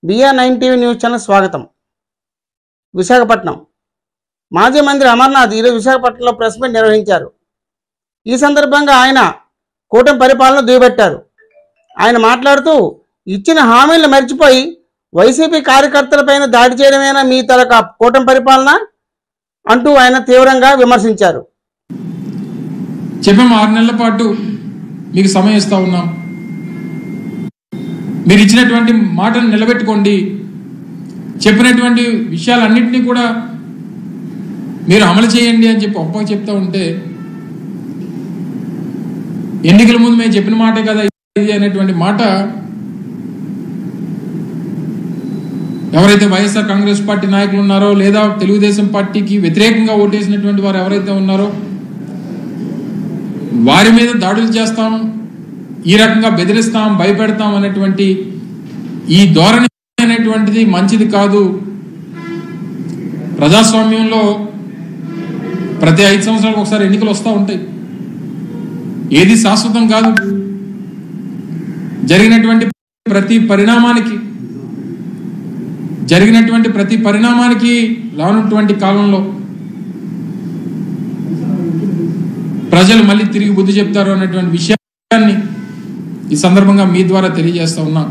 BR9 TV news channel స్వాగతం. విశాఖపట్నం మాజీ మంత్రి అమర్నాథ్ ఈరోజు విశాఖపట్నంలో ప్రెస్ మీట్ నిర్వహించారు. ఈ సందర్భంగా ఆయన కూటమి పరిపాలన దుయ్యబట్టారు. ఆయన మాట్లాడుతూ ఇచ్చిన హామీలను మర్చిపోయి వైసీపీ కార్యకర్తలపైన దాడి చేయడమేనా మీ తరక కూటమి పరిపాలన అంటూ ఆయన తీవ్రంగా విమర్శించారు. చెప్పాము 6 నెలల పాటు మీకు సమయం ఇస్తా ఉన్నాం, మీరు ఇచ్చినటువంటి మాటను నిలబెట్టుకోండి, చెప్పినటువంటి విషయాలన్నింటినీ కూడా మీరు అమలు చేయండి అని చెప్పి ఒప్పగా చెప్తా ఉంటే, ఎన్నికల ముందు మేము చెప్పిన మాటే కదా ఇది అనేటువంటి మాట ఎవరైతే వైఎస్ఆర్ కాంగ్రెస్ పార్టీ నాయకులు ఉన్నారో లేదా తెలుగుదేశం పార్టీకి వ్యతిరేకంగా ఓటేసినటువంటి వారు ఎవరైతే ఉన్నారో వారి మీద దాడులు చేస్తాం, ఈ రకంగా బెదిరిస్తాం, భయపెడతాం అనేటువంటి ఈ ధోరణి అనేటువంటిది మంచిది కాదు. ప్రజాస్వామ్యంలో ప్రతి 5 సంవత్సరాలకు ఒకసారి ఎన్నికలు వస్తూ ఉంటాయి, ఏది శాశ్వతం కాదు. జరిగినటువంటి ప్రతి పరిణామానికి రానున్నటువంటి కాలంలో ప్రజలు మళ్ళీ తిరిగి బుద్ధి చెప్తారు అన్నటువంటి విషయాన్ని ఈ సందర్భంగా మీ ద్వారా తెలియజేస్తా ఉన్నా.